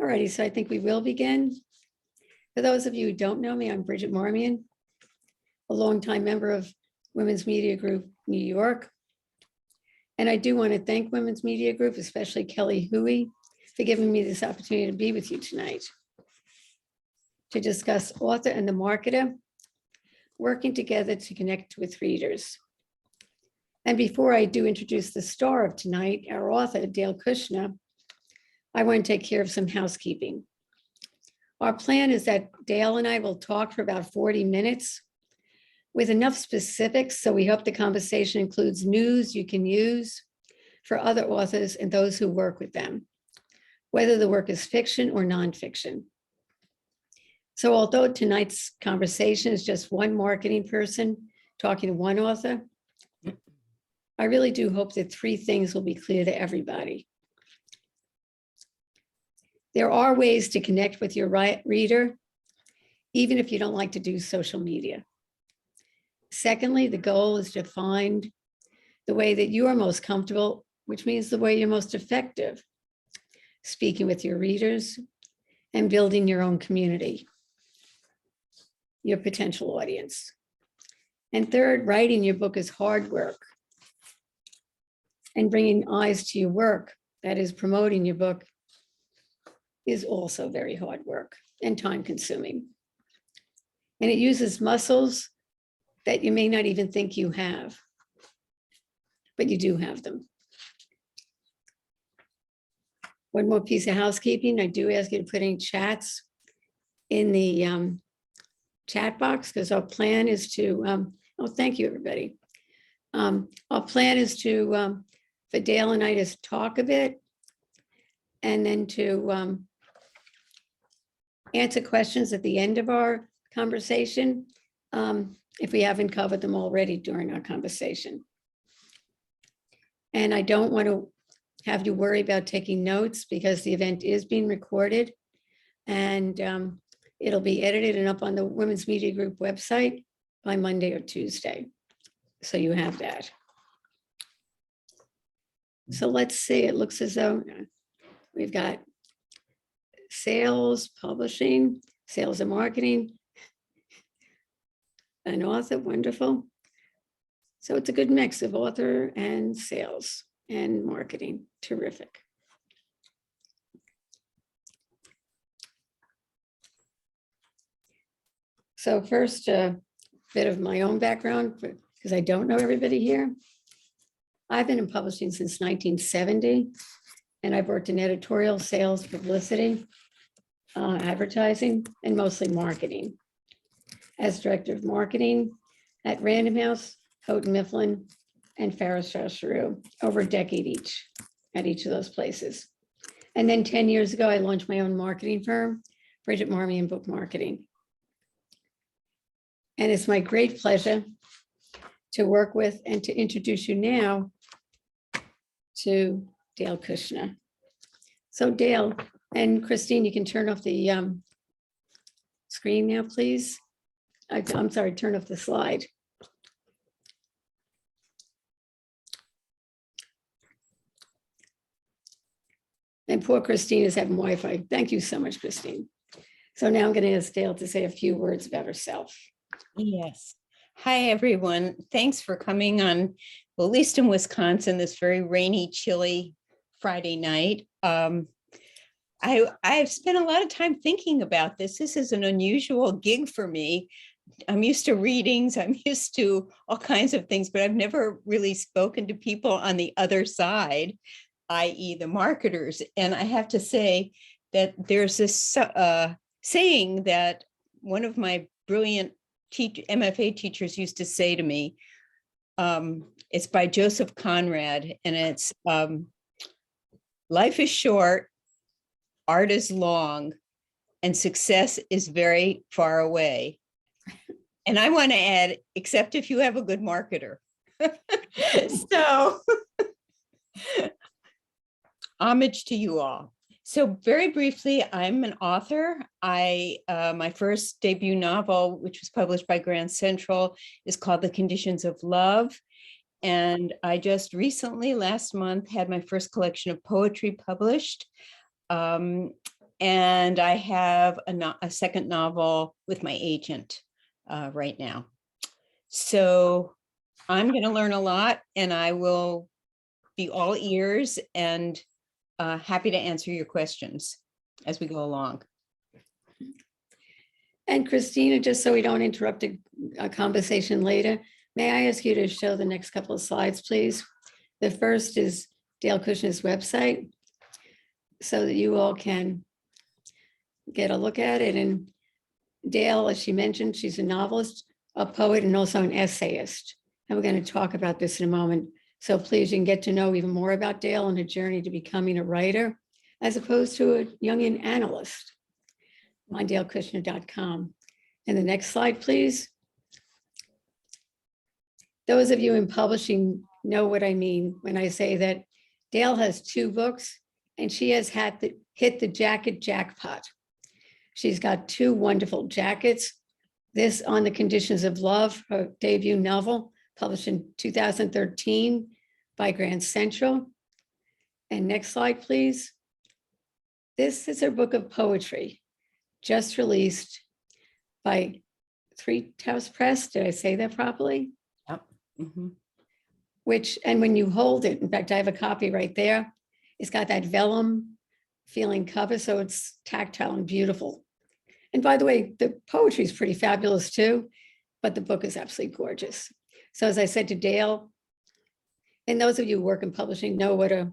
Alrighty, so I think we will begin. For those of you who don't know me, I'm Bridget Marmion, a longtime member of Women's Media Group New York. And I do want to thank Women's Media Group, especially Kelly Huey, for giving me this opportunity to be with you tonight to discuss Author and the Marketer, working together to connect with readers. And before I do introduce the star of tonight, our author, Dale Kushner, I want to take care of some housekeeping. Our plan is that Dale and I will talk for about 40 minutes with enough specifics, so we hope the conversation includes news you can use for other authors and those who work with them, whether the work is fiction or nonfiction. So although tonight's conversation is just one marketing person talking to one author, I really do hope that three things will be clear to everybody. There are ways to connect with your reader, even if you don't like to do social media. Secondly, the goal is to find the way that you are most comfortable, which means the way you're most effective, speaking with your readers and building your own community, your potential audience. And third, writing your book is hard work. And bringing eyes to your work, that is promoting your book, is also very hard work and time consuming. And it uses muscles that you may not even think you have, but you do have them. One more piece of housekeeping. I do ask you to put in chats in the chat box, because our plan is to, oh, thank you, everybody. Our plan is to, for Dale and I to talk a bit, and then to answer questions at the end of our conversation, if we haven't covered them already during our conversation. And I don't want to have you worry about taking notes, because the event is being recorded, and it'll be edited and up on the Women's Media Group website by Monday or Tuesday. So you have that. So let's see, it looks as though we've got sales, publishing, sales and marketing, an author, wonderful. So it's a good mix of author and sales and marketing, terrific. So first, a bit of my own background, because I don't know everybody here. I've been in publishing since 1970, and I've worked in editorial, sales, publicity, advertising, and mostly marketing. As director of marketing at Random House, Houghton Mifflin, and Farrar Straus Giroux, over a decade each at each of those places. And then 10 years ago, I launched my own marketing firm, Bridget Marmion Book Marketing. And it's my great pleasure to work with and to introduce you now to Dale Kushner. So Dale and Christine, you can turn off the screen now, please. I'm sorry, turn off the slide. And poor Christine is having Wi-Fi. Thank you so much, Christine. So now I'm going to ask Dale to say a few words about herself. Yes. Hi, everyone. Thanks for coming on, well, at least in Wisconsin, this very rainy, chilly Friday night. I've spent a lot of time thinking about this. This is an unusual gig for me. I'm used to readings. I'm used to all kinds of things, but I've never really spoken to people on the other side, i.e. the marketers. And I have to say that there's this saying that one of my brilliant MFA teachers used to say to me. It's by Joseph Conrad, and it's life is short, art is long, and success is very far away. And I want to add, except if you have a good marketer. So homage to you all. So very briefly, I'm an author. My first debut novel, which was published by Grand Central, is called The Conditions of Love. And I just recently, last month, had my first collection of poetry published. And I have a second novel with my agent right now. So I'm going to learn a lot, and I will be all ears and happy to answer your questions as we go along. And Christina, just so we don't interrupt a conversation later, may I ask you to show the next couple of slides, please? The first is Dale Kushner's website, so that you all can get a look at it. And Dale, as she mentioned, she's a novelist, a poet, and also an essayist. And we're going to talk about this in a moment. So please, you can get to know even more about Dale and her journey to becoming a writer, as opposed to a Jungian analyst on dalekushner.com. And the next slide, please. Those of you in publishing know what I mean when I say that Dale has 2 books and she has hit the jacket jackpot. She's got 2 wonderful jackets. This, On the Conditions of Love, her debut novel, published in 2013 by Grand Central. And next slide, please. This is her book of poetry, just released by Three House Press. Did I say that properly? Yep. Mm-hmm. Which, and when you hold it, in fact, I have a copy right there. It's got that vellum feeling cover, so it's tactile and beautiful. And by the way, the poetry is pretty fabulous too, but the book is absolutely gorgeous. So as I said to Dale, and those of you who work in publishing know what a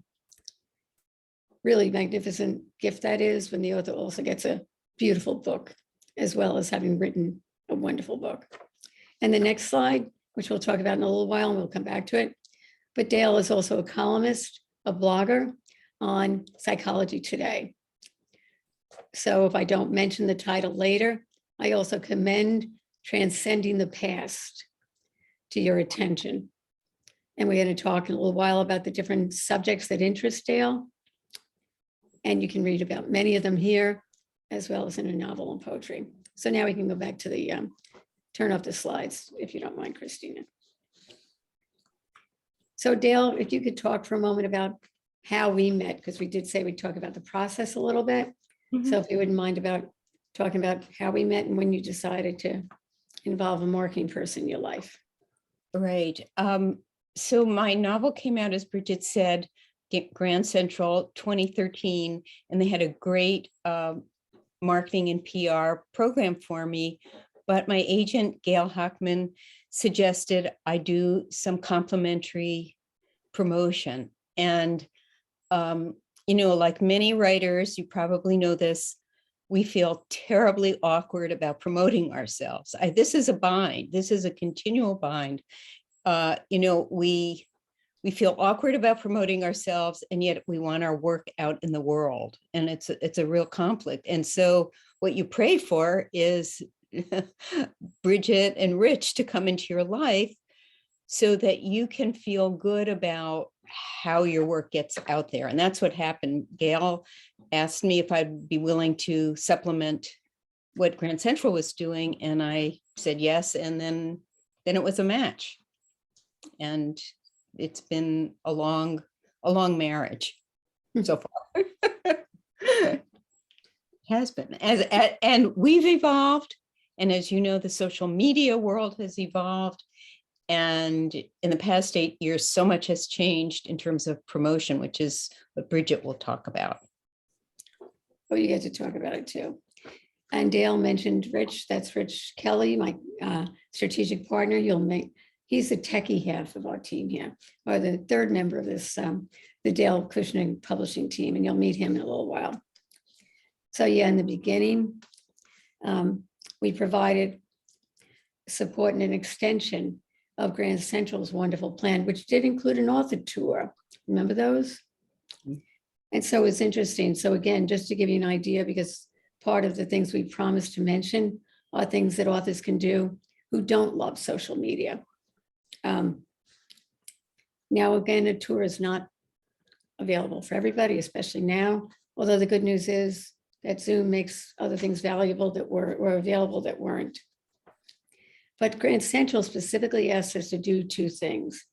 really magnificent gift that is when the author also gets a beautiful book, as well as having written a wonderful book. And the next slide, which we'll talk about in a little while, and we'll come back to it. But Dale is also a columnist, a blogger on Psychology Today. So if I don't mention the title later, I also commend Transcending the Past to your attention. And we're going to talk in a little while about the different subjects that interest Dale. And you can read about many of them here, as well as in a novel and poetry. So now we can go back to the, turn off the slides, if you don't mind, Christina. So Dale, if you could talk for a moment about how we met, because we did say we'd talk about the process a little bit. Mm-hmm. So if you wouldn't mind about talking about how we met and when you decided to involve a marketing person in your life. Right. So my novel came out, as Bridget said, Grand Central 2013, and they had a great marketing and PR program for me. But my agent, Gail Hockman, suggested I do some complimentary promotion. And, you know, like many writers, you probably know this, we feel terribly awkward about promoting ourselves. This is a bind. This is a continual bind. You know, we feel awkward about promoting ourselves, and yet we want our work out in the world. And it's a real conflict. And so what you pray for is Bridget and Rich to come into your life so that you can feel good about how your work gets out there. And that's what happened. Gail asked me if I'd be willing to supplement what Grand Central was doing. And I said yes. And then it was a match. And it's been a long marriage so far. It has been. And we've evolved. And as you know, the social media world has evolved. And in the past 8 years, so much has changed in terms of promotion, which is what Bridget will talk about. Oh, you get to talk about it too. And Dale mentioned Rich. That's Rich Kelly, my strategic partner. He's the techie half of our team here, or the third member of this, the Dale Kushner publishing team, and you'll meet him in a little while. So yeah, in the beginning, we provided support and an extension of Grand Central's wonderful plan, which did include an author tour. Remember those? Mm-hmm. And so it's interesting. So again, just to give you an idea, because part of the things we promised to mention are things that authors can do who don't love social media. Now, again, a tour is not available for everybody, especially now. Although the good news is that Zoom makes other things valuable that were available that weren't. But Grand Central specifically asked us to do 2 things.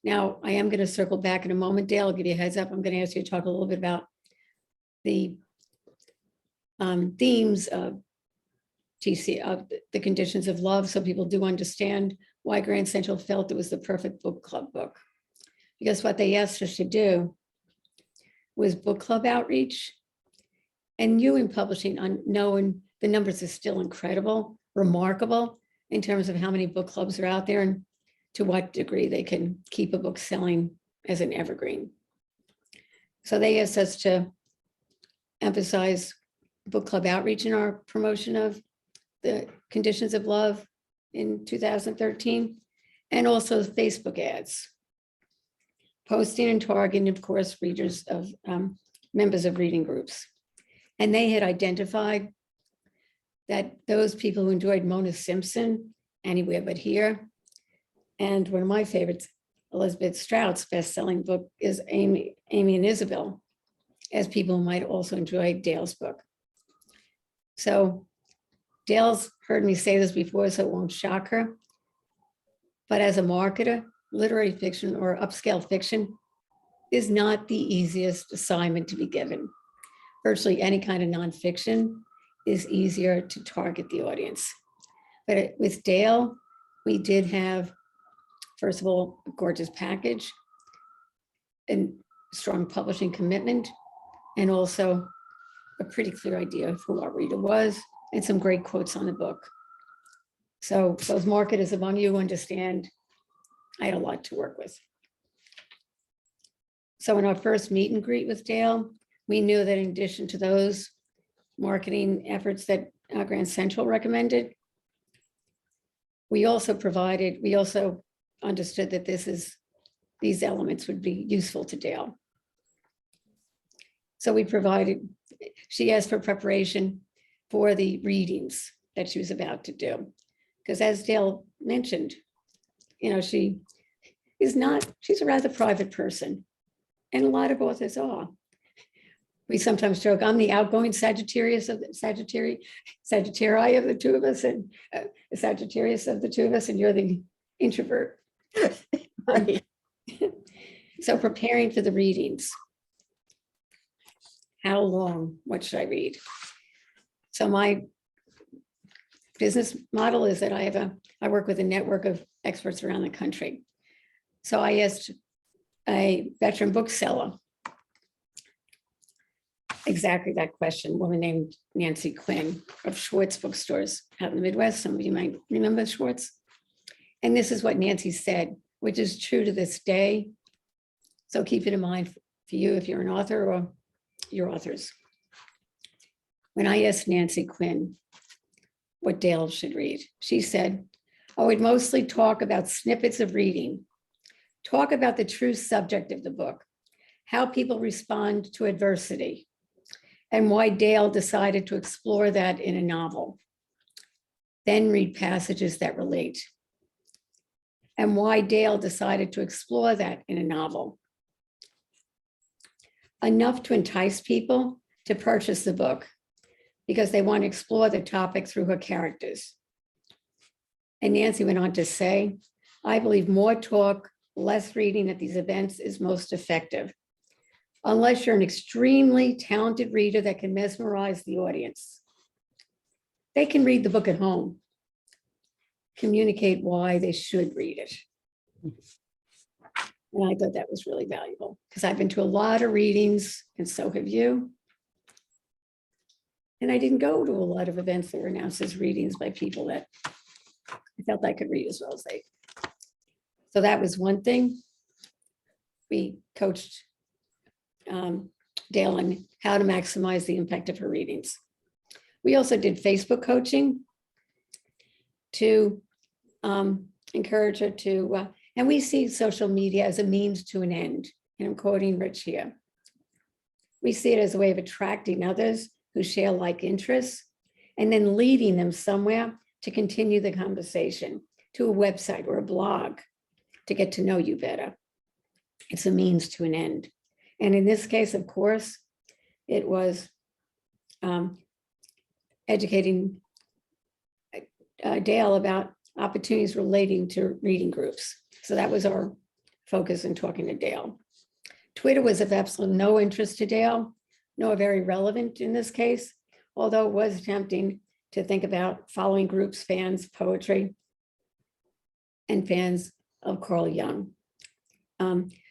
Now, I am going to circle back in a moment. Dale, I'll give you a heads up. I'm going to ask you to talk a little bit about the themes of the conditions of love, so people do understand why Grand Central felt it was the perfect book club book. Because what they asked us to do was book club outreach. And you in publishing, knowing the numbers are still incredible, remarkable in terms of how many book clubs are out there and to what degree they can keep a book selling as an evergreen. So they asked us to emphasize book club outreach in our promotion of the conditions of love in 2013, and also Facebook ads, posting and targeting, of course, readers of members of reading groups. And they had identified that those people who enjoyed Mona Simpson, Anywhere But Here, and one of my favorites, Elizabeth Strout's best-selling book is Amy and Isabel, as people might also enjoy Dale's book. So Dale's heard me say this before, so it won't shock her. But as a marketer, literary fiction or upscale fiction is not the easiest assignment to be given. Virtually any kind of nonfiction is easier to target the audience. But with Dale, we did have, first of all, a gorgeous package and strong publishing commitment, and also a pretty clear idea of who our reader was and some great quotes on the book. So those marketers among you understand I had a lot to work with. So in our first meet and greet with Dale, we knew that in addition to those marketing efforts that Grand Central recommended, we also understood that these elements would be useful to Dale. So she asked for preparation for the readings that she was about to do. Because as Dale mentioned, she's a rather private person. And a lot of authors are. We sometimes joke, I'm the outgoing Sagittarius of the Sagittarii of the two of us, and Sagittarius of the two of us, and you're the introvert. Right. So preparing for the readings. How long? What should I read? So my business model is that I work with a network of experts around the country. So I asked a veteran bookseller exactly that question, a woman named Nancy Quinn of Schwartz bookstores out in the Midwest. Some of you might remember Schwartz. And this is what Nancy said, which is true to this day. So keep it in mind for you if you're an author or your authors. When I asked Nancy Quinn what Dale should read, she said, I would mostly talk about snippets of reading, talk about the true subject of the book, how people respond to adversity, and why Dale decided to explore that in a novel. Then read passages that relate, and why Dale decided to explore that in a novel. Enough to entice people to purchase the book because they want to explore the topic through her characters. And Nancy went on to say, I believe more talk, less reading at these events is most effective, unless you're an extremely talented reader that can mesmerize the audience. They can read the book at home, communicate why they should read it. And I thought that was really valuable because I've been to a lot of readings, and so have you. And I didn't go to a lot of events that were announced as readings by people that I felt I could read as well as they. So that was one thing. We coached Dale on how to maximize the impact of her readings. We also did Facebook coaching to encourage her to, and we see social media as a means to an end. And I'm quoting Rich here. We see it as a way of attracting others who share like interests and then leading them somewhere to continue the conversation, to a website or a blog to get to know you better. It's a means to an end. And in this case, of course, it was educating Dale about opportunities relating to reading groups. So that was our focus in talking to Dale. Twitter was of absolute no interest to Dale, nor very relevant in this case. although it was tempting to think about following groups, fans, poetry, and fans of Carl Jung.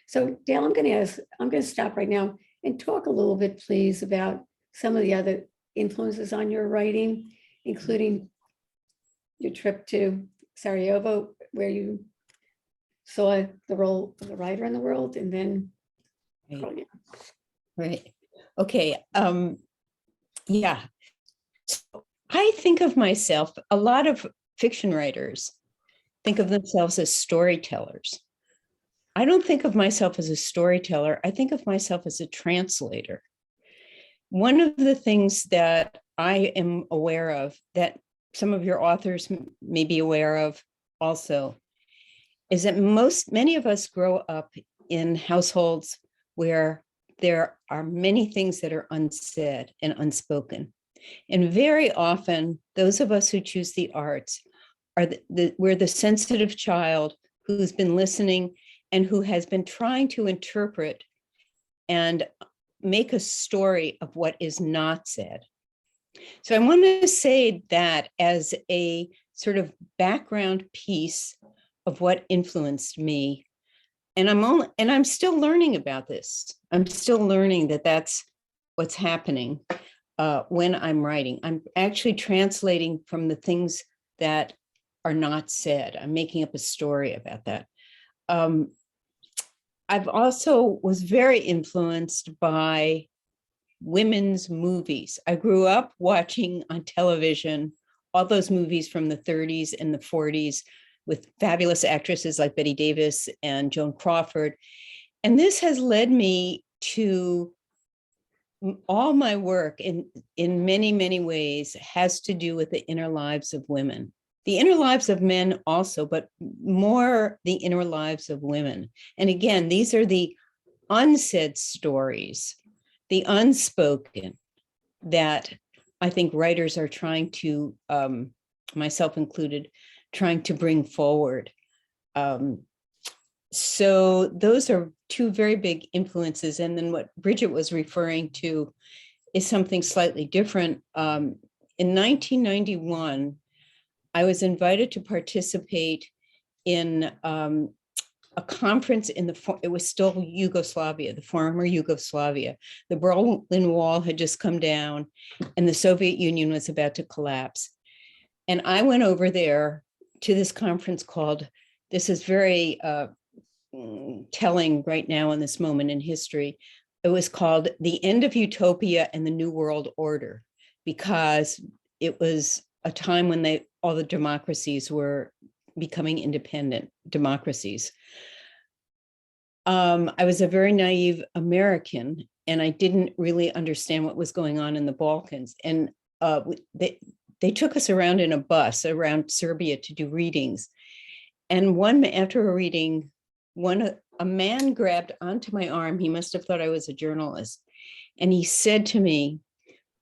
So Dale, I'm going to stop right now and talk a little bit, please, about some of the other influences on your writing, including your trip to Sarajevo, where you saw the role of the writer in the world, and then Carl Jung. Right. Okay. Yeah. So I think of myself, a lot of fiction writers think of themselves as storytellers. I don't think of myself as a storyteller. I think of myself as a translator. One of the things that I am aware of, that some of your authors may be aware of also, is that many of us grow up in households where there are many things that are unsaid and unspoken. And very often, those of us who choose the arts are we're the sensitive child who's been listening and who has been trying to interpret and make a story of what is not said. So I want to say that as a sort of background piece of what influenced me. And I'm still learning about this. I'm still learning that that's what's happening when I'm writing. I'm actually translating from the things that are not said. I'm making up a story about that. I've also was very influenced by women's movies. I grew up watching on television all those movies from the 30s and the 40s with fabulous actresses like Bette Davis and Joan Crawford. And this has led me to all my work in many, many ways has to do with the inner lives of women. The inner lives of men also, but more the inner lives of women. And again, these are the unsaid stories, the unspoken, that I think writers are trying to, myself included, trying to bring forward. So those are two very big influences. And then what Bridget was referring to is something slightly different. In 1991, I was invited to participate in a conference it was still Yugoslavia, the former Yugoslavia. The Berlin Wall had just come down and the Soviet Union was about to collapse. And I went over there to this conference called, this is very telling right now in this moment in history. It was called The End of Utopia and the New World Order, because it was a time when all the democracies were becoming independent democracies. I was a very naive American, and I didn't really understand what was going on in the Balkans. And they took us around in a bus around Serbia to do readings. And after a reading, a man grabbed onto my arm. He must have thought I was a journalist. And he said to me,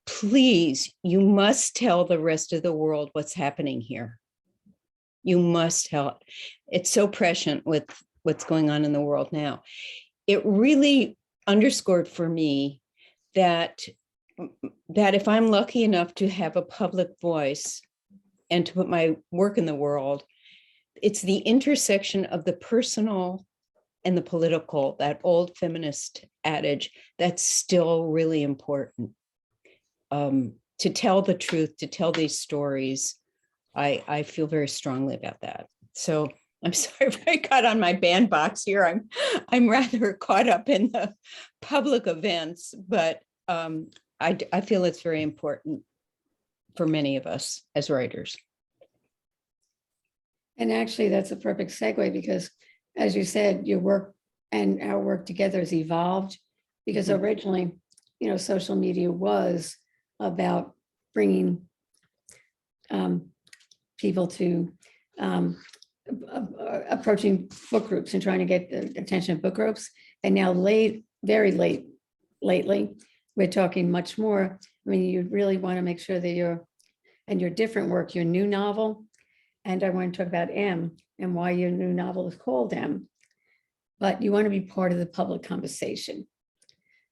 "Please, you must tell the rest of the world what's happening here. You must tell it. It's so prescient with what's going on in the world now." It really underscored for me that if I'm lucky enough to have a public voice and to put my work in the world, it's the intersection of the personal and the political, that old feminist adage, that's still really important. To tell the truth, to tell these stories, I feel very strongly about that. So I'm sorry if I got on my bandbox here. I'm rather caught up in the public events, but I feel it's very important for many of us as writers. And actually, that's a perfect segue, because as you said, your work and our work together has evolved, because originally, social media was about bringing people to approaching book groups and trying to get the attention of book groups. And now very lately, we're talking much more. I mean, you really want to make sure that your different work, your new novel, and I want to talk about M and why your new novel is called M, but you want to be part of the public conversation.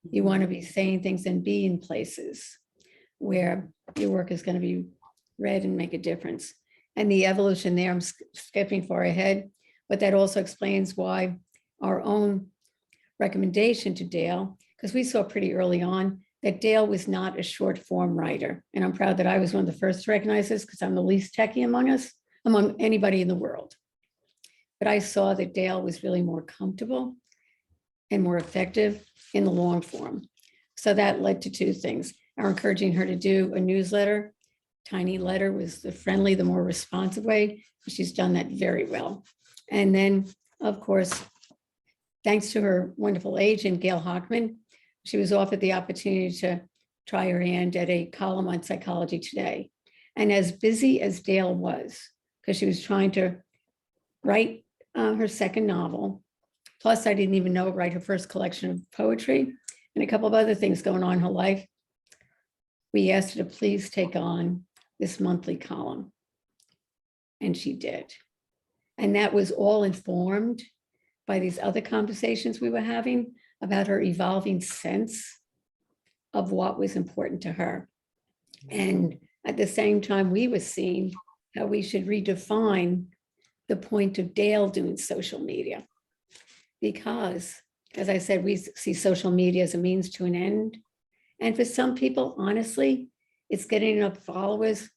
You want to be saying things and be in places where your work is going to be read and make a difference. And the evolution there, I'm skipping far ahead, but that also explains why our own recommendation to Dale, because we saw pretty early on that Dale was not a short form writer. And I'm proud that I was one of the first to recognize this because I'm the least techie among us, among anybody in the world. But I saw that Dale was really more comfortable and more effective in the long form. So that led to two things. Our encouraging her to do a newsletter. Tiny letter was the friendly, the more responsive way. She's done that very well. And then, of course, thanks to her wonderful agent, Gail Hockman, she was offered the opportunity to try her hand at a column on Psychology Today. And as busy as Dale was, because she was trying to write her second novel, plus I didn't even know, write her first collection of poetry and a couple of other things going on in her life, we asked her to please take on this monthly column. And she did. And that was all informed by these other conversations we were having about her evolving sense of what was important to her. And at the same time, we were seeing how we should redefine the point of Dale doing social media. Because, as I said, we see social media as a means to an end. And for some people, honestly, it's getting enough followers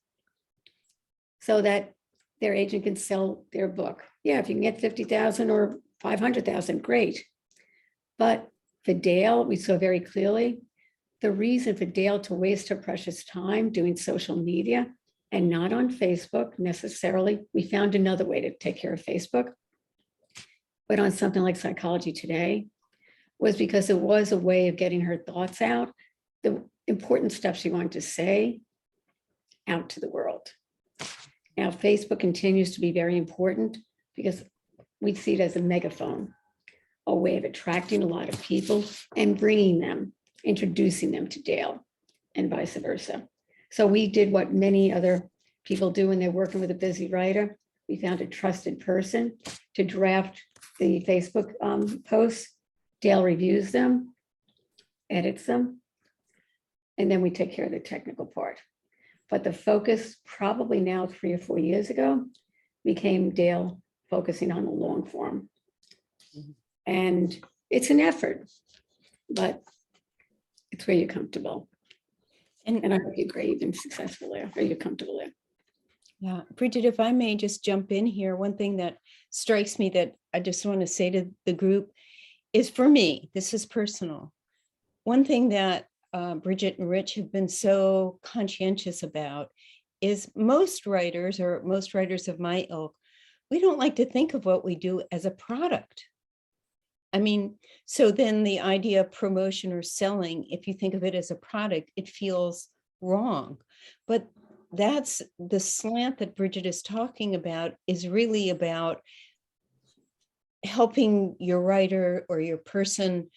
so that their agent can sell their book. Yeah, if you can get 50,000 or 500,000, great. But for Dale, we saw very clearly the reason for Dale to waste her precious time doing social media and not on Facebook necessarily. We found another way to take care of Facebook, but on something like Psychology Today, was because it was a way of getting her thoughts out, the important stuff she wanted to say out to the world. Now, Facebook continues to be very important because we see it as a megaphone, a way of attracting a lot of people and bringing them, introducing them to Dale and vice versa. So we did what many other people do when they're working with a busy writer. We found a trusted person to draft the Facebook posts. Dale reviews them, edits them, and then we take care of the technical part. But the focus probably now 3 or 4 years ago became Dale focusing on the long form. And it's an effort, but it's where you're comfortable. And I hope you agree you've been successful there, or you're comfortable there. Yeah, Bridget, if I may just jump in here, one thing that strikes me that I just want to say to the group is, for me, this is personal. One thing that Bridget and Rich have been so conscientious about is most writers, or most writers of my ilk, we don't like to think of what we do as a product. I mean, so then the idea of promotion or selling, if you think of it as a product, it feels wrong. But that's the slant that Bridget is talking about, is really about helping your writer or your person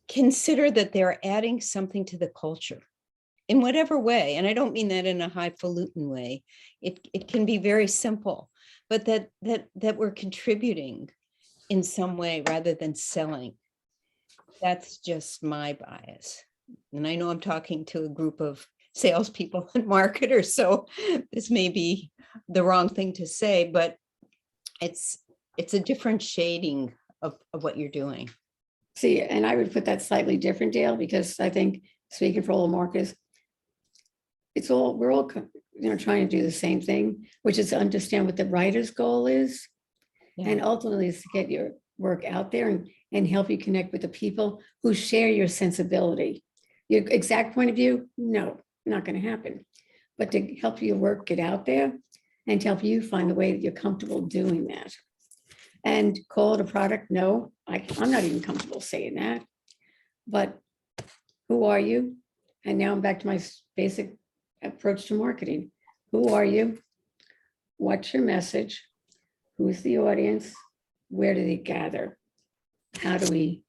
consider that they're adding something to the culture in whatever way. And I don't mean that in a highfalutin way. It can be very simple, but that we're contributing in some way rather than selling. That's just my bias. And I know I'm talking to a group of salespeople and marketers, so this may be the wrong thing to say, but it's a different shading of what you're doing. See, and I would put that slightly different, Dale, because I think, speaking for all the marketers, we're all trying to do the same thing, which is to understand what the writer's goal is. Yeah. And ultimately is to get your work out there and help you connect with the people who share your sensibility. Your exact point of view, no, not going to happen. But to help your work get out there and to help you find the way that you're comfortable doing that. And call it a product, no, I'm not even comfortable saying that. But who are you? And now I'm back to my basic approach to marketing. Who are you? What's your message? Who's the audience? Where do they gather? How do we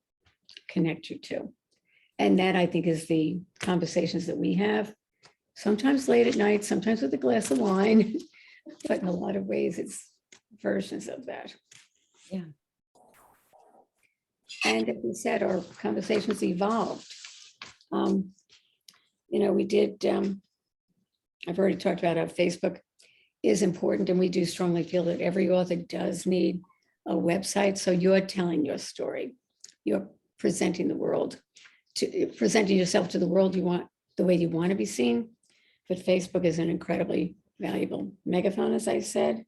connect you to? And that, I think, is the conversations that we have, sometimes late at night, sometimes with a glass of wine, but in a lot of ways, it's versions of that. Yeah. And as we said, our conversations evolved. We did, I've already talked about how Facebook is important, and we do strongly feel that every author does need a website. So you're telling your story. You're presenting presenting yourself to the world the way you want to be seen. But Facebook is an incredibly valuable megaphone, as I said.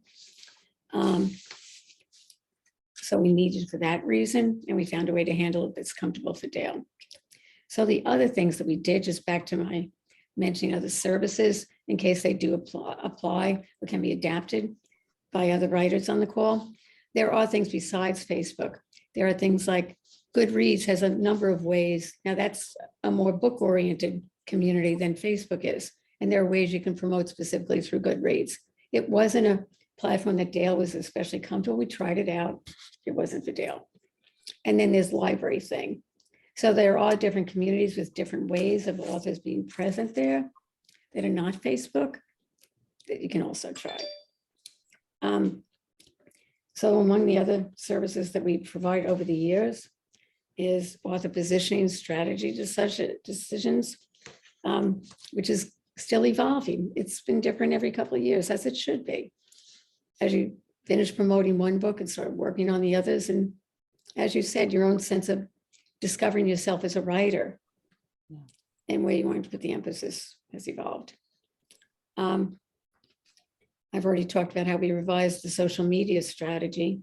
So we need it for that reason, and we found a way to handle it that's comfortable for Dale. So the other things that we did, just back to my mentioning of the services, in case they do apply or can be adapted by other writers on the call, there are things besides Facebook. There are things like Goodreads has a number of ways. Now that's a more book-oriented community than Facebook is. And there are ways you can promote specifically through Goodreads. It wasn't a platform that Dale was especially comfortable. We tried it out. It wasn't for Dale. And then there's library thing. So there are different communities with different ways of authors being present there that are not Facebook that you can also try. So among the other services that we provide over the years is author positioning strategy decisions, which is still evolving. It's been different every couple of years, as it should be. As you finish promoting one book and start working on the others, and as you said, your own sense of discovering yourself as a writer and where you want to put the emphasis has evolved. I've already talked about how we revised the social media strategy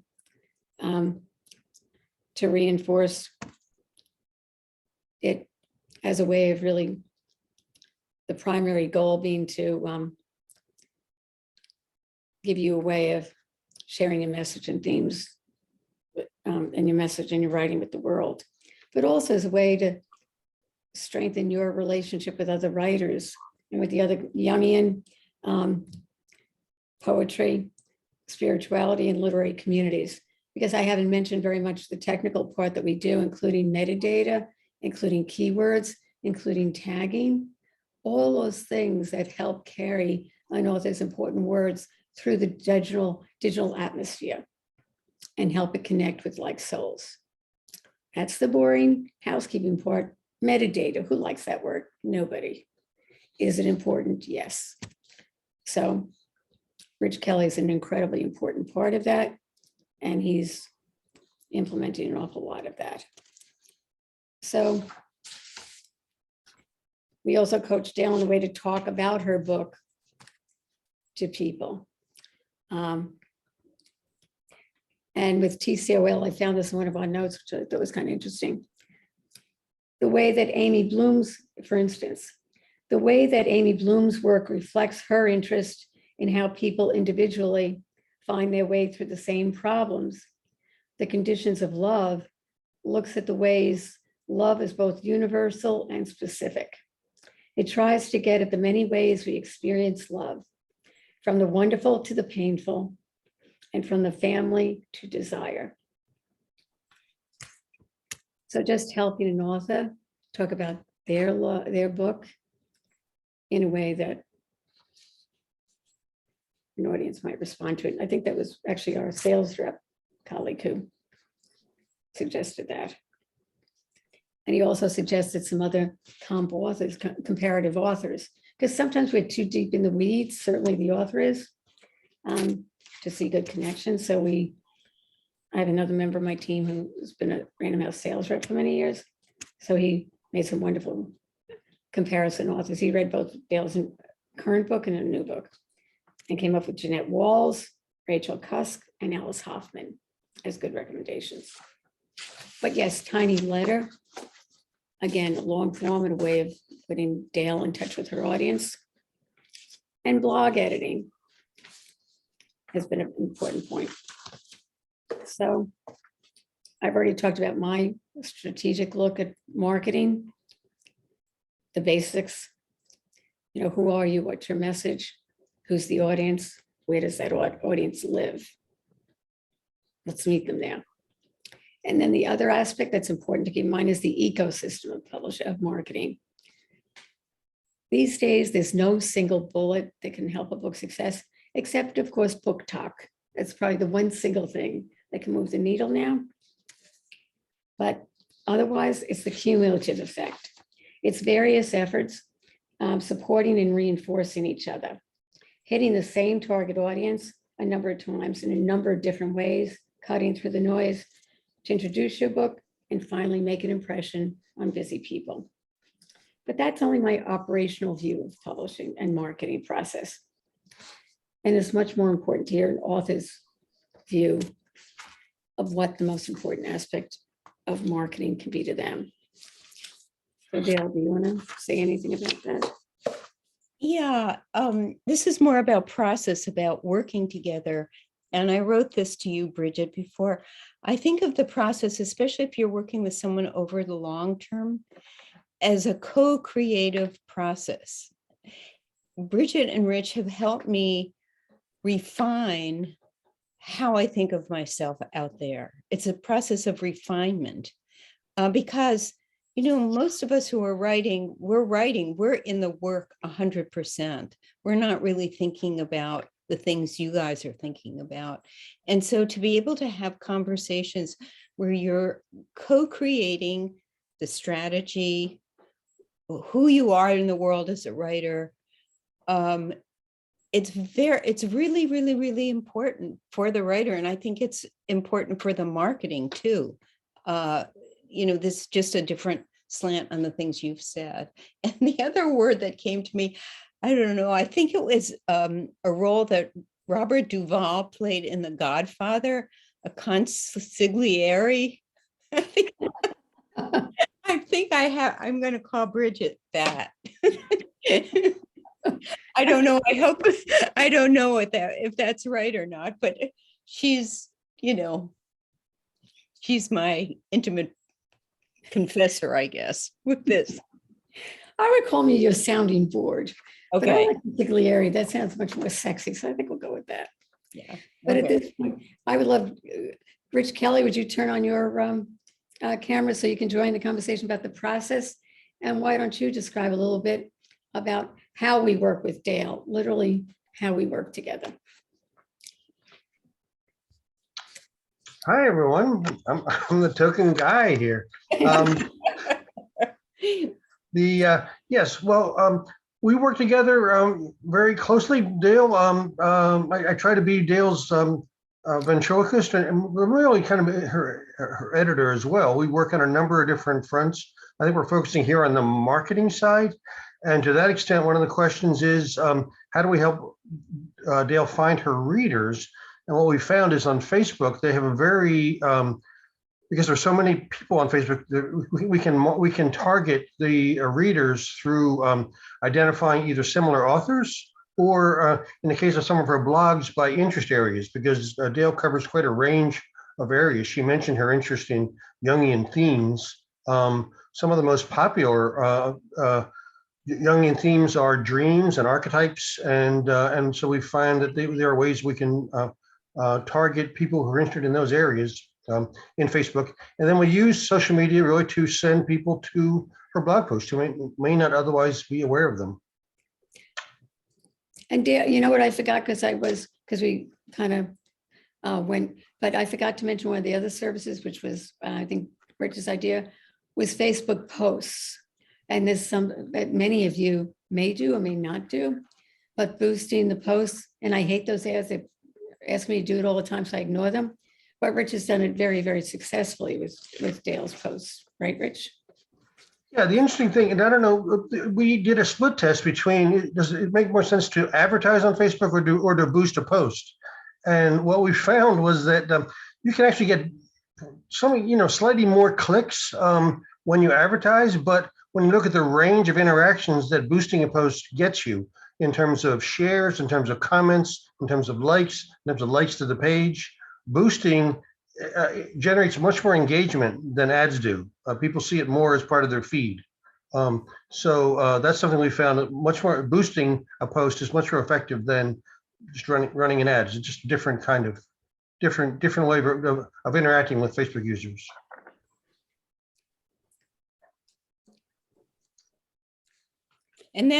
to reinforce it as a way of really the primary goal being to give you a way of sharing your message and themes and your message and your writing with the world, but also as a way to strengthen your relationship with other writers and with the other Jungian poetry, spirituality, and literary communities. Because I haven't mentioned very much the technical part that we do, including metadata, including keywords, including tagging, all those things that help carry an author's important words through the digital atmosphere and help it connect with like souls. That's the boring housekeeping part. Metadata, who likes that word? Nobody. Is it important? Yes. So Rich Kelly is an incredibly important part of that, and he's implementing an awful lot of that. So we also coached Dale in a way to talk about her book to people. And with TCOL, I found this in one of our notes, which I thought was kind of interesting. The way that Amy Bloom's, for instance, the way that Amy Bloom's work reflects her interest in how people individually find their way through the same problems. The conditions of love looks at the ways love is both universal and specific. It tries to get at the many ways we experience love, from the wonderful to the painful, and from the family to desire. So just helping an author talk about their book in a way that an audience might respond to it. I think that was actually our sales rep colleague who suggested that. And he also suggested some other comp authors, comparative authors, because sometimes we're too deep in the weeds, certainly the author is, to see good connections. So I have another member of my team who's been a Random House sales rep for many years. So he made some wonderful comparison authors. He read both Dale's current book and a new book, and came up with Jeanette Walls, Rachel Cusk, and Alice Hoffman as good recommendations. But yes, tiny letter, again, a long form and a way of putting Dale in touch with her audience. And blog editing has been an important point. So I've already talked about my strategic look at marketing, the basics. Who are you? What's your message? Who's the audience? Where does that audience live? Let's meet them there. And then the other aspect that's important to keep in mind is the ecosystem of marketing. These days, there's no single bullet that can help a book success, except, of course, book talk. That's probably the one single thing that can move the needle now. But otherwise, it's the cumulative effect. It's various efforts supporting and reinforcing each other, hitting the same target audience a number of times in a number of different ways, cutting through the noise to introduce your book and finally make an impression on busy people. But that's only my operational view of publishing and marketing process. And it's much more important to hear an author's view of what the most important aspect of marketing can be to them. So Dale, do you want to say anything about that? Yeah, this is more about process, about working together. And I wrote this to you, Bridget, before. I think of the process, especially if you're working with someone over the long term, as a co-creative process. Bridget and Rich have helped me refine how I think of myself out there. It's a process of refinement because, you know, most of us who are writing, we're in the work 100%. We're not really thinking about the things you guys are thinking about. And so to be able to have conversations where you're co-creating the strategy, who you are in the world as a writer, it's really, really, really important for the writer. And I think it's important for the marketing too. You know, this is just a different slant on the things you've said. And the other word that came to me, I don't know, I think it was a role that Robert Duvall played in The Godfather, a consigliere. I'm going to call Bridget that. I don't know. I don't know if that's right or not, but she's, you know, she's my intimate confessor, I guess, with this. I would call me your sounding board. But I Okay. like consigliere. That sounds much more sexy, so I think we'll go with that. Yeah. But at Okay. this point, I would love, Rich Kelly, would you turn on your camera so you can join the conversation about the process? And why don't you describe a little bit about how we work with Dale, literally how we work together. Hi, everyone. I'm the token guy here. Yes, well, we work together very closely. Dale, I try to be Dale's ventriloquist and really kind of her editor as well. We work on a number of different fronts. I think we're focusing here on the marketing side. And to that extent, one of the questions is, how do we help Dale find her readers? And what we found is on Facebook, they have a very, because there's so many people on Facebook, we can target the readers through identifying either similar authors or in the case of some of her blogs by interest areas, because Dale covers quite a range of areas. She mentioned her interest in Jungian themes. Some of the most popular Jungian themes are dreams and archetypes, and so we find that there are ways we can target people who are interested in those areas in Facebook, and then we use social media really to send people to her blog posts who may not otherwise be aware of them. And Dale, you know what I forgot, because we kind of went, but I forgot to mention one of the other services, which was I think Rich's idea, was Facebook posts. And there's some that many of you may do or may not do, but boosting the posts. And I hate those ads. They ask me to do it all the time, so I ignore them. But Rich has done it very, very successfully with Dale's posts, right, Rich? Yeah, the interesting thing, and I don't know, we did a split test between, does it make more sense to advertise on Facebook or to boost a post? And what we found was that you can actually get some, slightly more clicks when you advertise, but when you look at the range of interactions that boosting a post gets you in terms of shares, in terms of comments, in terms of likes to the page, boosting generates much more engagement than ads do. People see it more as part of their feed. So that's something we found that much more boosting a post is much more effective than just running an ad. It's just a different kind of different way of interacting with Facebook users. And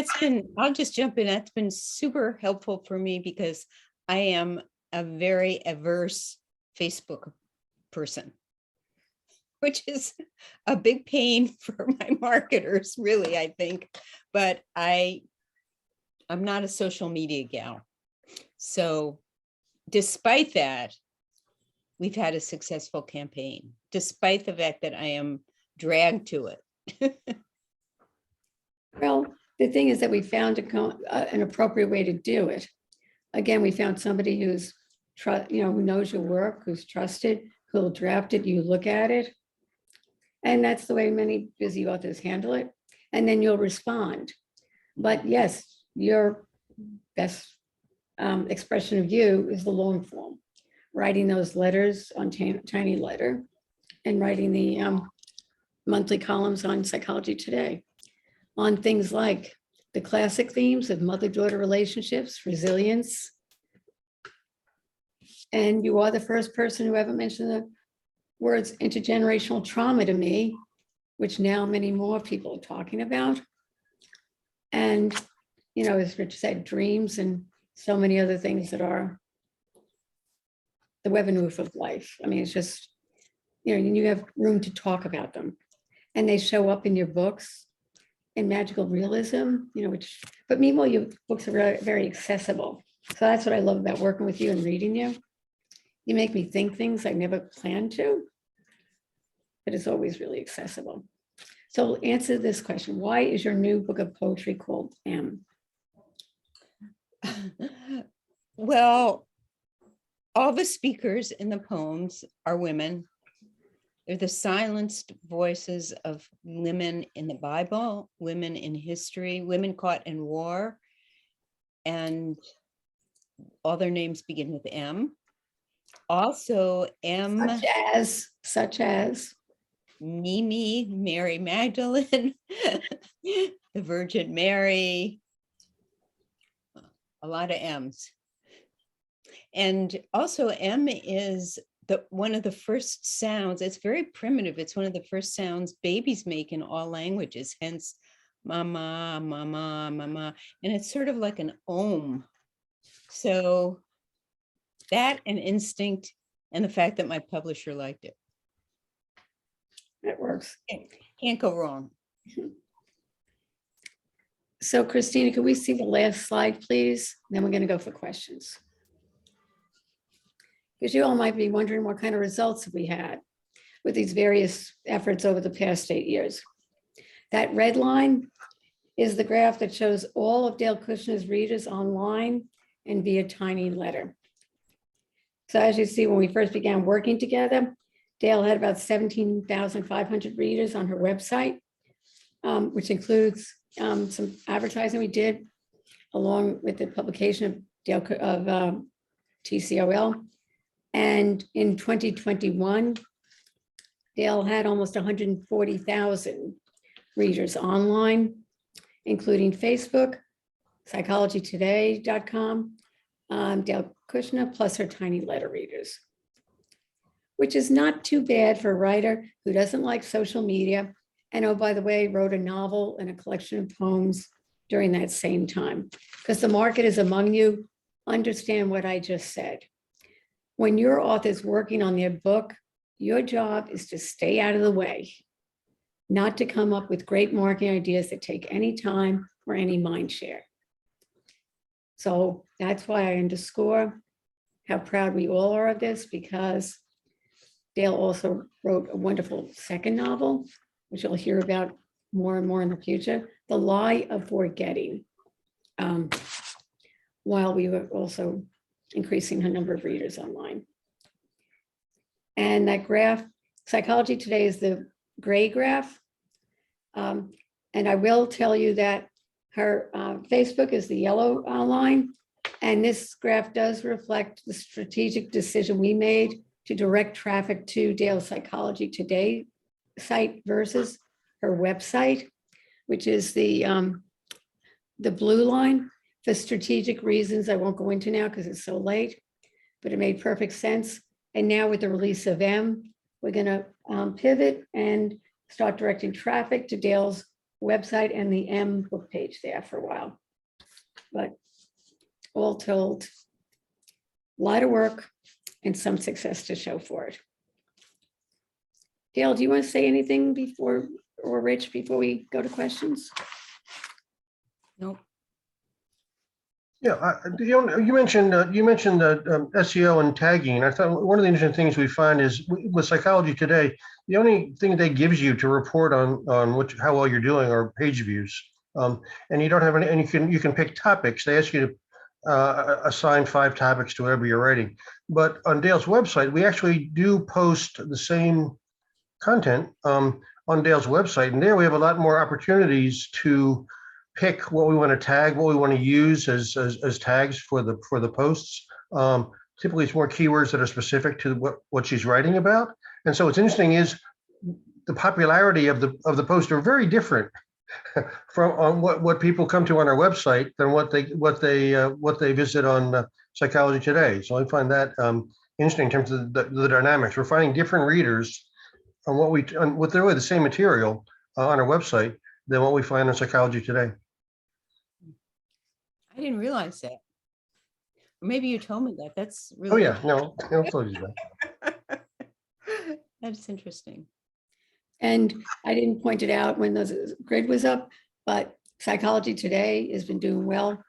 I'll just jump in, that's been super helpful for me because I am a very averse Facebook person. which is a big pain for my marketers, really, I think. But I'm not a social media gal. So despite that, we've had a successful campaign, despite the fact that I am dragged to it. Well, the thing is that we found an appropriate way to do it. Again, we found somebody who's, who knows your work, who's trusted, who'll draft it, you look at it. And that's the way many busy authors handle it. And then you'll respond. But yes, your best expression of you is the long form, writing those letters on tiny letter and writing the monthly columns on Psychology Today on things like the classic themes of mother-daughter relationships, resilience. And you are the first person who ever mentioned the words intergenerational trauma to me, which now many more people are talking about. And, as Rich said, dreams and so many other things that are the web and roof of life. I mean, it's just, you have room to talk about them. And they show up in your books in magical realism, but meanwhile, your books are very, very accessible. So that's what I love about working with you and reading you. You make me think things I never planned to, but it's always really accessible. So answer this question. Why is your new book of poetry called M? Well, all the speakers in the poems are women. They're the silenced voices of women in the Bible, women in history, women caught in war, and all their names begin with M. Also, M. Such as Mimi, Mary Magdalene, the Virgin Mary, a lot of M's. And also M is one of the first sounds. It's very primitive. It's one of the first sounds babies make in all languages, hence mama, mama, mama. And it's sort of like an ohm. So that and instinct and the fact that my publisher liked it. It works. Can't go wrong. So Christina, could we see the last slide, please? Then we're going to go for questions. Because you all might be wondering what kind of results have we had with these various efforts over the past 8 years. That red line is the graph that shows all of Dale Kushner's readers online and via tiny letter. So as you see, when we first began working together, Dale had about 17,500 readers on her website, which includes some advertising we did along with the publication of TCOL. And in 2021, Dale had almost 140,000 readers online, including Facebook, psychologytoday.com, Dale Kushner, plus her tiny letter readers, which is not too bad for a writer who doesn't like social media. And oh, by the way, wrote a novel and a collection of poems during that same time. Because the market is among you, understand what I just said. When your author is working on their book, your job is to stay out of the way, not to come up with great marketing ideas that take any time or any mind share. So that's why I underscore how proud we all are of this, because Dale also wrote a wonderful second novel, which you'll hear about more and more in the future, The Lie of Forgetting, while we were also increasing her number of readers online. And that graph, Psychology Today is the gray graph. And I will tell you that her Facebook is the yellow line. And this graph does reflect the strategic decision we made to direct traffic to Dale's Psychology Today site versus her website, which is the blue line. For strategic reasons I won't go into now because it's so late, but it made perfect sense. And now with the release of M, we're going to pivot and start directing traffic to Dale's website and the M book page there for a while. But all told, a lot of work and some success to show for it. Dale, do you want to say anything before, or Rich, before we go to questions? Nope. Yeah, you mentioned SEO and tagging. I thought one of the interesting things we find is with Psychology Today, the only thing that gives you to report on how well you're doing are page views, and you don't have any. And you can pick topics. They ask you to assign 5 topics to whatever you're writing. But on Dale's website, we actually do post the same content on Dale's website, and there we have a lot more opportunities to pick what we want to tag, what we want to use as tags for the posts. Typically, it's more keywords that are specific to what she's writing about. And so what's interesting is the popularity of the posts are very different from what people come to on our website than what they visit on Psychology Today. So I find that interesting in terms of the dynamics. We're finding different readers on what they're really the same material on our website than what we find on Psychology Today. I didn't realize that. Or maybe you told me that. That's really. Oh yeah, no, told you that. That's interesting. And I didn't point it out when the grid was up, but Psychology Today has been doing well.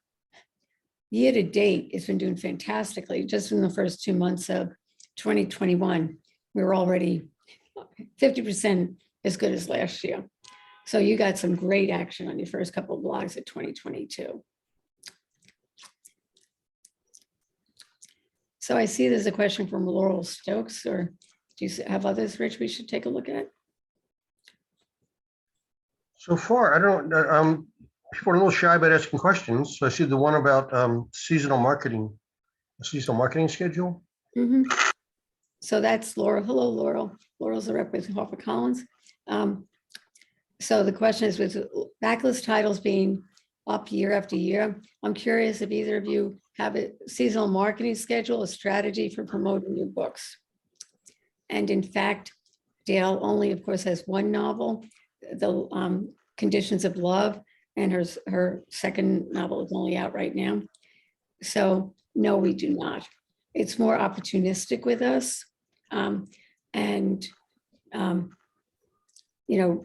Year to date, it's been doing fantastically. Just in the first 2 months of 2021, we were already 50% as good as last year. So you got some great action on your first couple of blogs of 2022. So I see there's a question from Laurel Stokes, or do you have others, Rich, we should take a look at? So far, I don't, people are a little shy about asking questions. So I see the one about seasonal marketing schedule. Mhm. So that's Laurel. Hello, Laurel. Laurel's a rep with HarperCollins. So the question is, with backlist titles being up year after year, I'm curious if either of you have a seasonal marketing schedule, a strategy for promoting your books. And in fact, Dale only, of course, has one novel, The Conditions of Love, and her second novel is only out right now. So no, we do not. It's more opportunistic with us, and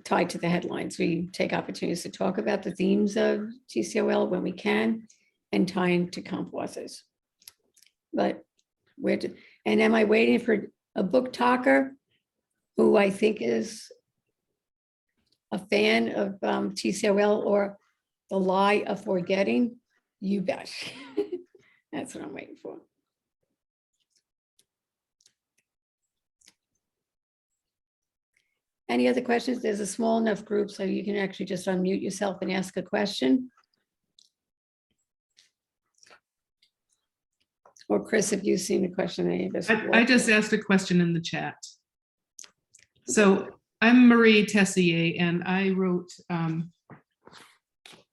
tied to the headlines. We take opportunities to talk about the themes of TCOL when we can, and tie into comp authors. But and am I waiting for a book talker who I think is a fan of TCOL or The Lie of Forgetting? You bet. That's what I'm waiting for. Any other questions? There's a small enough group so you can actually just unmute yourself and ask a question. Or Chris, if you've seen a question, any of us. I just asked a question in the chat. So I'm Marie Tessier, and I wrote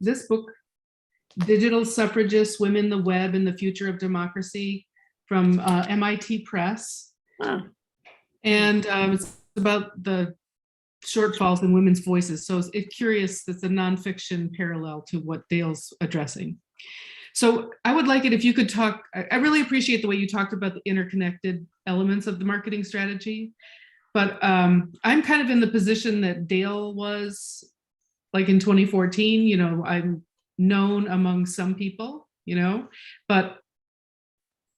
this book, Digital Suffragists, Women, the Web, and the Future of Democracy, from MIT Press. Wow. And it's about the shortfalls in women's voices. So it's curious, it's a nonfiction parallel to what Dale's addressing. So I would like it if you could talk, I really appreciate the way you talked about the interconnected elements of the marketing strategy, but I'm kind of in the position that Dale was like in 2014, I'm known among some people, but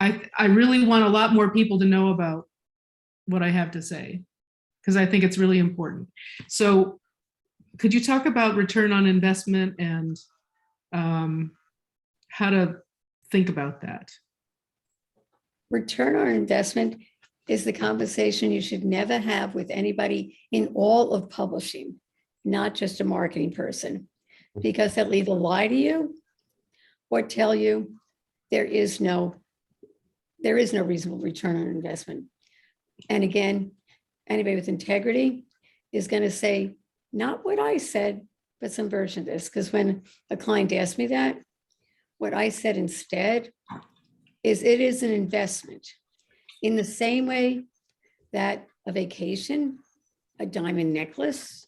I really want a lot more people to know about what I have to say, because I think it's really important. So could you talk about return on investment and how to think about that? Return on investment is the conversation you should never have with anybody in all of publishing, not just a marketing person, because they'll either lie to you or tell you there is no reasonable return on investment. And again, anybody with integrity is going to say, not what I said, but some version of this. Because when a client asked me that, what I said instead is it is an investment in the same way that a vacation, a diamond necklace,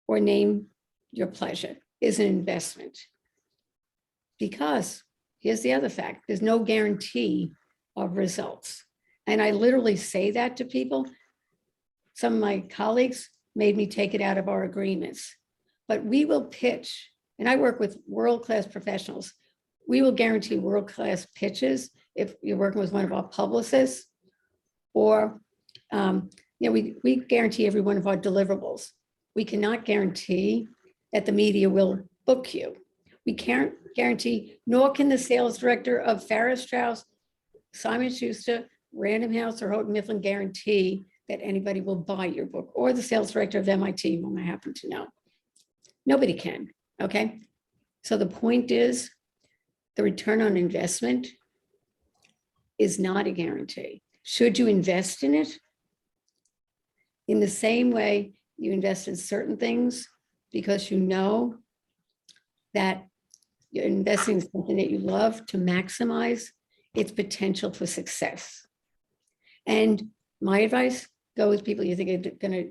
or name your pleasure is an investment. Because here's the other fact, there's no guarantee of results. And I literally say that to people. some of my colleagues made me take it out of our agreements. But we will pitch, and I work with world-class professionals. We will guarantee world-class pitches if you're working with one of our publicists, or we guarantee every one of our deliverables. We cannot guarantee that the media will book you. We can't guarantee, nor can the sales director of Farrar Straus, Simon Schuster, Random House, or Houghton Mifflin guarantee that anybody will buy your book, or the sales director of MIT, whom I happen to know. Nobody can, okay? So the point is, the return on investment is not a guarantee. Should you invest in it? In the same way you invest in certain things because you know that you're investing in something that you love to maximize its potential for success. And my advice, go with people you think are going to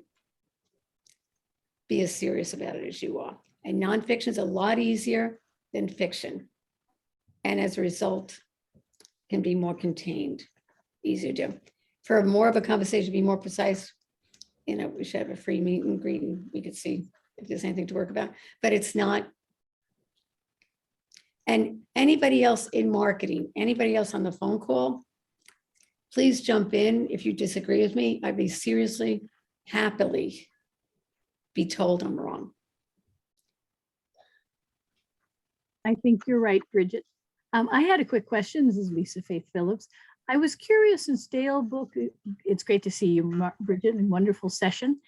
be as serious about it as you are. And nonfiction is a lot easier than fiction. And as a result, can be more contained, easier to do. For more of a conversation, be more precise, we should have a free meet and greet and we could see if there's anything to work about, but it's not. And anybody else in marketing, anybody else on the phone call, please jump in. If you disagree with me, I'd be seriously, happily be told I'm wrong. I think you're right, Bridget. I had a quick question. This is Lisa Faith Phillips. I was curious, since Dale book, it's great to see you, Bridget, and wonderful session.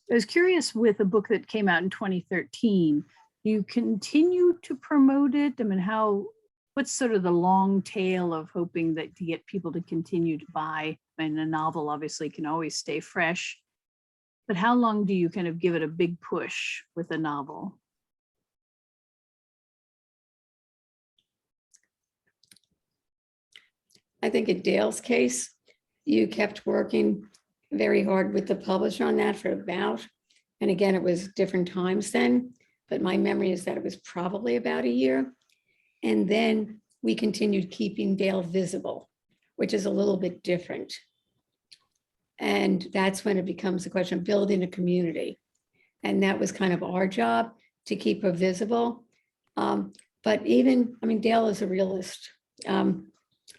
I was curious, with a book that came out in 2013, do you continue to promote it? I mean, what's sort of the long tail of hoping that to get people to continue to buy? And a novel obviously can always stay fresh, but how long do you kind of give it a big push with a novel? I think in Dale's case, you kept working very hard with the publisher on that for about, and again, it was different times then, but my memory is that it was probably about a year. And then we continued keeping Dale visible, which is a little bit different. And that's when it becomes a question of building a community. And that was kind of our job, to keep her visible. But even, I mean, Dale is a realist.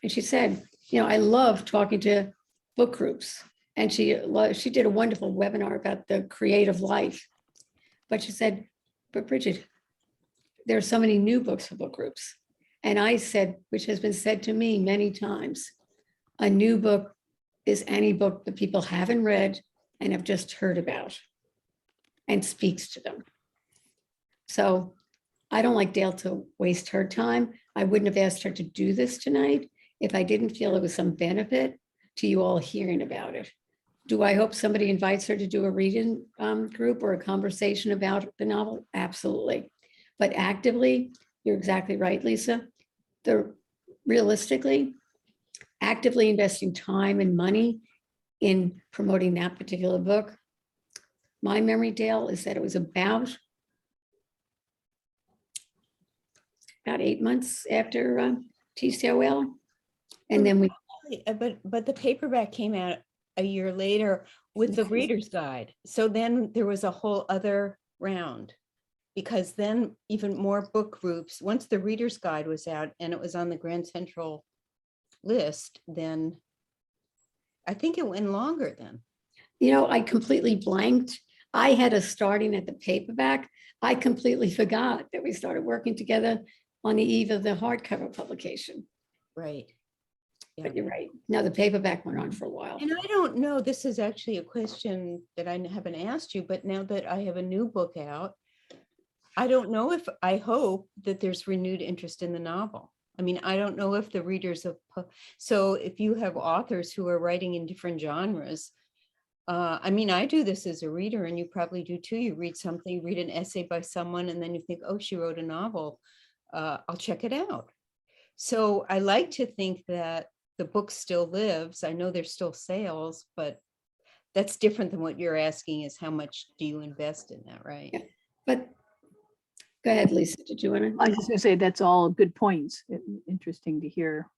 And she said, I love talking to book groups. And she did a wonderful webinar about the creative life. But she said, but Bridget, there are so many new books for book groups. And I said, which has been said to me many times, a new book is any book that people haven't read and have just heard about and speaks to them. So I don't like Dale to waste her time. I wouldn't have asked her to do this tonight if I didn't feel there was some benefit to you all hearing about it. Do I hope somebody invites her to do a reading group or a conversation about the novel? Absolutely. But actively, you're exactly right, Lisa. Realistically, actively investing time and money in promoting that particular book. My memory, Dale, is that it was about 8 months after TCOL. And then we, But the paperback came out a year later with the reader's guide. So then there was a whole other round, because then even more book groups, once the reader's guide was out and it was on the Grand Central list, then I think it went longer then. I completely blanked. I had us starting at the paperback. I completely forgot that we started working together on the eve of the hardcover publication. Right. Yeah. But you're right. Now the paperback went on for a while. And I don't know, this is actually a question that I haven't asked you, but now that I have a new book out, I don't know if, I hope that there's renewed interest in the novel. I mean, I don't know if the readers of, so if you have authors who are writing in different genres, I mean, I do this as a reader, and you probably do too. You read something, read an essay by someone, and then you think, oh, she wrote a novel. I'll check it out. So I like to think that the book still lives. I know there's still sales, but that's different than what you're asking, is how much do you invest in that, right? Yeah. But go ahead, Lisa, did you want to? I was just going to say, that's all good points. Interesting to hear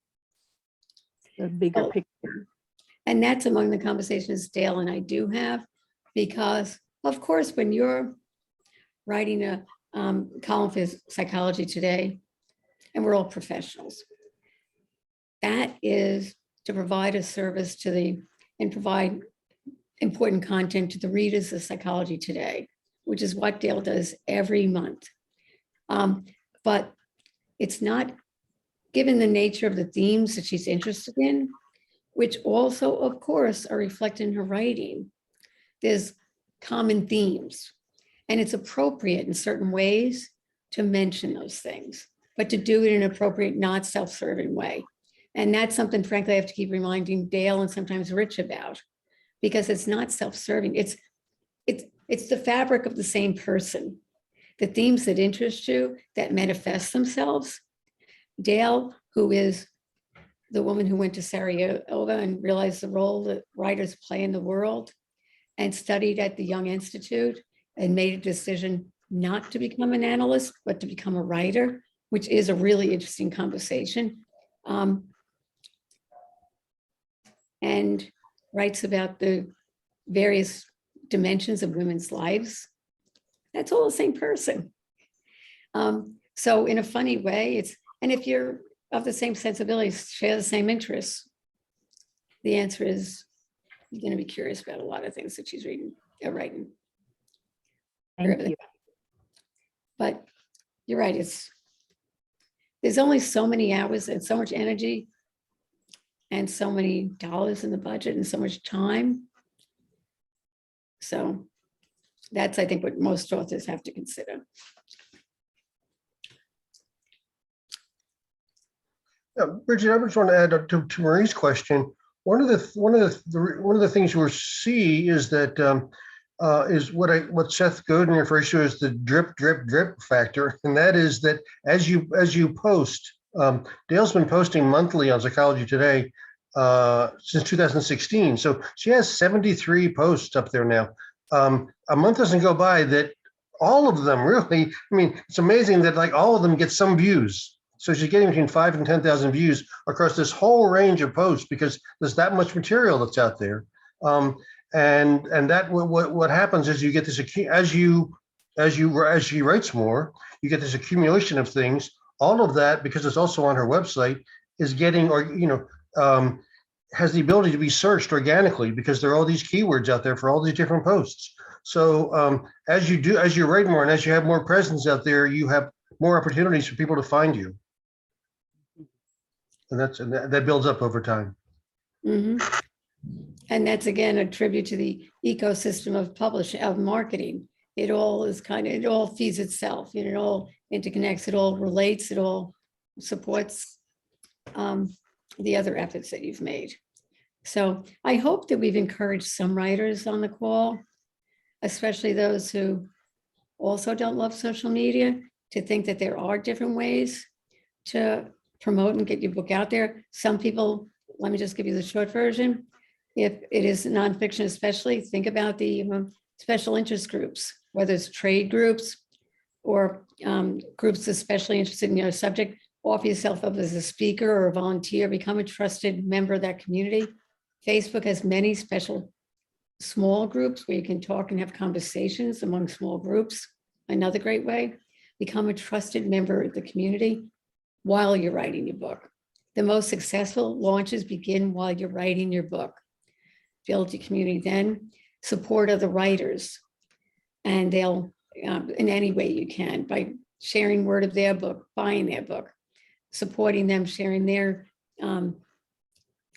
the bigger picture. And that's among the conversations Dale and I do have. because of course, when you're writing a column for Psychology Today, and we're all professionals, that is to provide a service to and provide important content to the readers of Psychology Today, which is what Dale does every month. But it's not, given the nature of the themes that she's interested in, which also, of course, are reflected in her writing. There's common themes, and it's appropriate in certain ways to mention those things, but to do it in an appropriate, not self-serving way. And that's something, frankly, I have to keep reminding Dale and sometimes Rich about, because it's not self-serving. It's the fabric of the same person. The themes that interest you, that manifest themselves. Dale, who is the woman who went to Sarajevo and realized the role that writers play in the world, and studied at the Young Institute and made a decision not to become an analyst, but to become a writer, which is a really interesting conversation. And writes about the various dimensions of women's lives. That's all the same person. So in a funny way, and if you're of the same sensibilities, share the same interests, the answer is you're going to be curious about a lot of things that she's writing. Thank you. But you're right, there's only so many hours and so much energy and so many dollars in the budget and so much time. So that's, I think, what most authors have to consider. Yeah, Bridget, I just want to add to Marie's question. One of the things you'll see is that is what Seth Godin refers to as the drip factor, and that is that as you post, Dale's been posting monthly on Psychology Today since 2016. So she has 73 posts up there now. A month doesn't go by that all of them really, I mean, it's amazing that like all of them get some views. So she's getting between 5,000 and 10,000 views across this whole range of posts because there's that much material that's out there. And that what happens is you get this, as she writes more, you get this accumulation of things. All of that, because it's also on her website, is getting, has the ability to be searched organically because there are all these keywords out there for all these different posts. So as you write more and as you have more presence out there, you have more opportunities for people to find you. And that builds up over time. Mm-hmm. And that's again a tribute to the ecosystem of publishing, of marketing. It all feeds itself, it all interconnects, it all relates, it all supports the other efforts that you've made. So I hope that we've encouraged some writers on the call, especially those who also don't love social media, to think that there are different ways to promote and get your book out there. Some people, let me just give you the short version. If it is nonfiction, especially, think about the special interest groups, whether it's trade groups or groups especially interested in your subject. Offer yourself up as a speaker or a volunteer, become a trusted member of that community. Facebook has many special small groups where you can talk and have conversations among small groups. Another great way, become a trusted member of the community while you're writing your book. The most successful launches begin while you're writing your book. Build your community then, support other writers, and they'll, in any way you can, by sharing word of their book, buying their book, supporting them, sharing their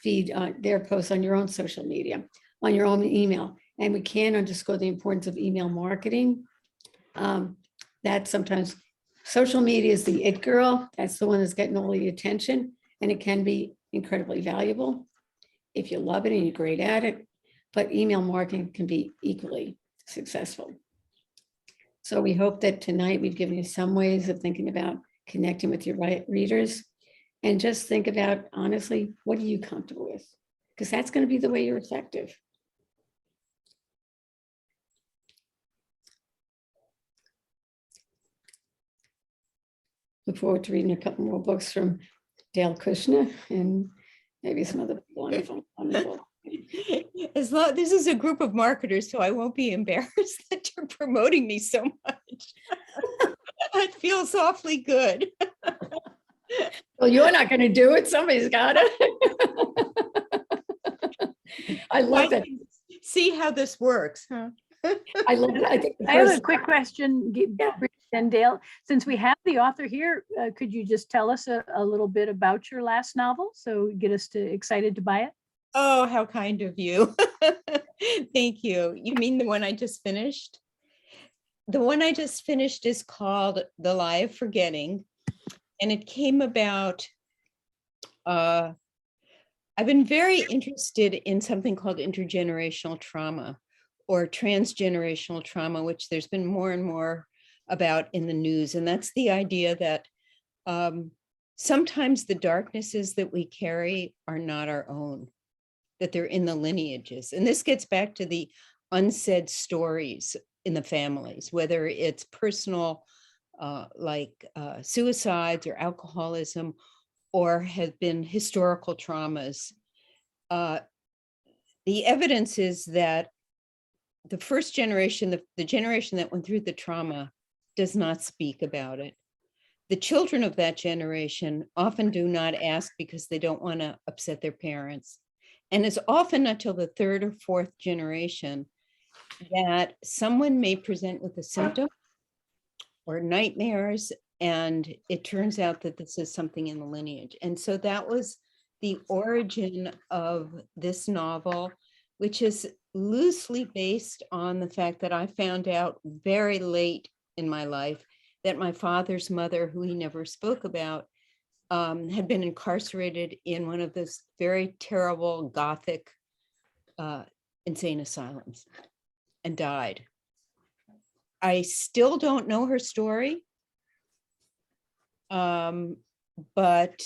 feed, their posts on your own social media, on your own email. And we can underscore the importance of email marketing. That sometimes social media is the it girl. That's the one that's getting all the attention, and it can be incredibly valuable if you love it and you're great at it, but email marketing can be equally successful. So we hope that tonight we've given you some ways of thinking about connecting with your readers, and just think about, honestly, what are you comfortable with? Because that's going to be the way you're effective. Look forward to reading a couple more books from Dale Kushner and maybe some other wonderful As long, this is a group of marketers, so I won't be embarrassed that you're promoting me so much. It feels awfully good. Well, you're not going to do it. Somebody's got to. I love that. See how this works, huh? I love that. I think the I have a first, quick question, Yeah. Bridget and Dale. Since we have the author here, could you just tell us a little bit about your last novel? So get us excited to buy it? Oh, how kind of you. Thank you. You mean the one I just finished? The one I just finished is called The Lie of Forgetting. And it came about, I've been very interested in something called intergenerational trauma or transgenerational trauma, which there's been more and more about in the news. And that's the idea that sometimes the darknesses that we carry are not our own, that they're in the lineages. And this gets back to the unsaid stories in the families, whether it's personal, like suicides or alcoholism, or have been historical traumas. The evidence is that the first generation, the generation that went through the trauma, does not speak about it. The children of that generation often do not ask because they don't want to upset their parents. And it's often not till the third or fourth generation that someone may present with a symptom or nightmares, and it turns out that this is something in the lineage. And so that was the origin of this novel, which is loosely based on the fact that I found out very late in my life that my father's mother, who he never spoke about, had been incarcerated in one of those very terrible Gothic insane asylums and died. I still don't know her story, but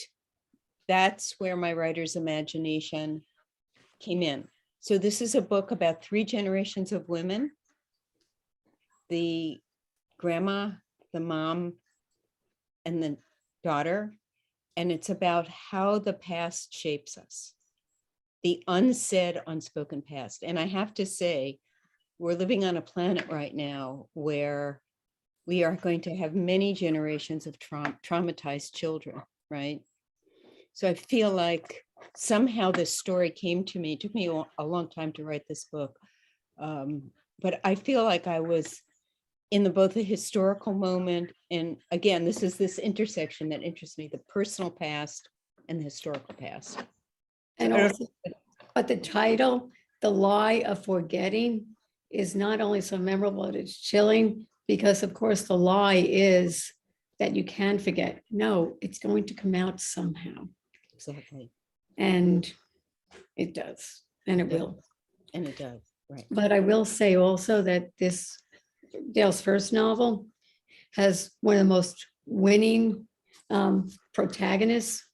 that's where my writer's imagination came in. So this is a book about 3 generations of women: the grandma, the mom, and the daughter. And it's about how the past shapes us, the unsaid, unspoken past. And I have to say, we're living on a planet right now where we are going to have many generations of traumatized children, right? So I feel like somehow this story came to me. It took me a long time to write this book. But I feel like I was in both the historical moment, and again, this is this intersection that interests me, the personal past and the historical past. and also, but the title, The Lie of Forgetting, is not only so memorable, but it's chilling, because of course the lie is that you can forget. No, it's going to come out somehow. Exactly. And it does, and it Yeah. will. And it does, right. But I will say also that this, Dale's first novel, has one of the most winning protagonists.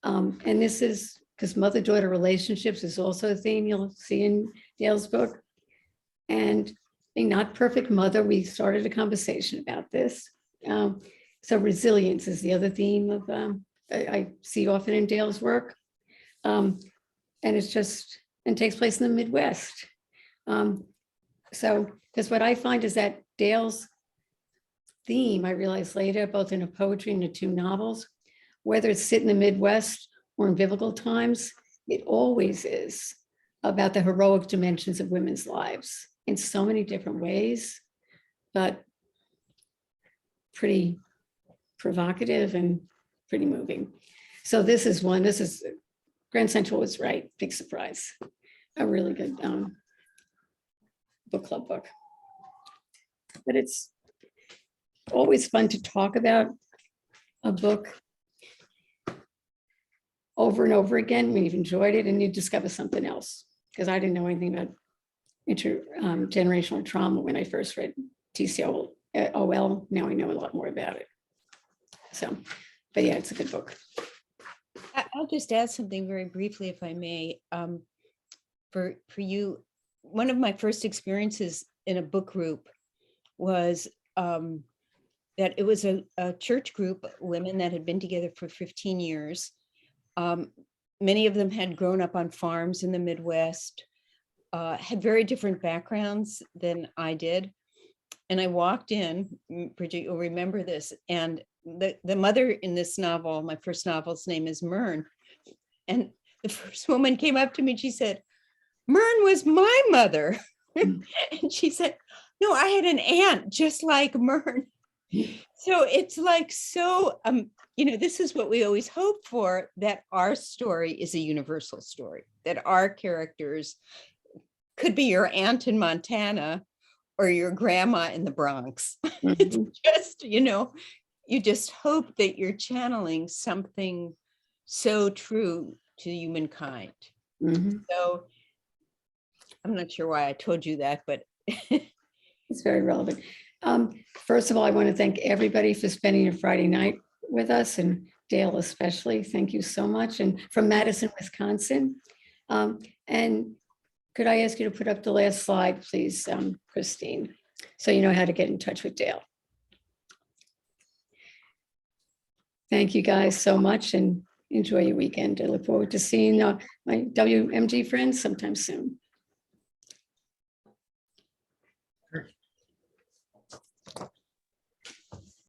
And this is because mother-daughter relationships is also a theme you'll see in Dale's book. And a not perfect mother, we started a conversation about this. So resilience is the other theme of I see often in Dale's work. And it's just, and takes place in the Midwest. So, because what I find is that Dale's theme, I realized later, both in a poetry and the 2 novels, whether it's set in the Midwest or in biblical times, it always is about the heroic dimensions of women's lives in so many different ways, but pretty provocative and pretty moving. So this is Grand Central was right, big surprise. A really good book club book. But it's always fun to talk about a book over and over again when you've enjoyed it and you discover something else. Because I didn't know anything about intergenerational trauma when I first read TCOL. Now I know a lot more about it. So, but yeah, it's a good book. I'll just add something very briefly, if I may. For you, one of my first experiences in a book group was that it was a church group of women that had been together for 15 years. many of them had grown up on farms in the Midwest, had very different backgrounds than I did. And I walked in, Bridget, you'll remember this, and the mother in this novel, my first novel's name is Myrn. And the first woman came up to me and she said, Myrn was my mother. And she said, no, I had an aunt just like Myrn. So it's like, so, this is what we always hope for, that our story is a universal story, that our characters could be your aunt in Montana or your grandma in the Bronx. It's Mhm. just, you just hope that you're channeling something so true to humankind. Mhm. So I'm not sure why I told you that, but It's very relevant. First of all, I want to thank everybody for spending a Friday night with us, and Dale especially. Thank you so much. And from Madison, Wisconsin. And could I ask you to put up the last slide, please, Christine, so you know how to get in touch with Dale. Thank you guys so much, and enjoy your weekend. I look forward to seeing my WMG friends sometime soon.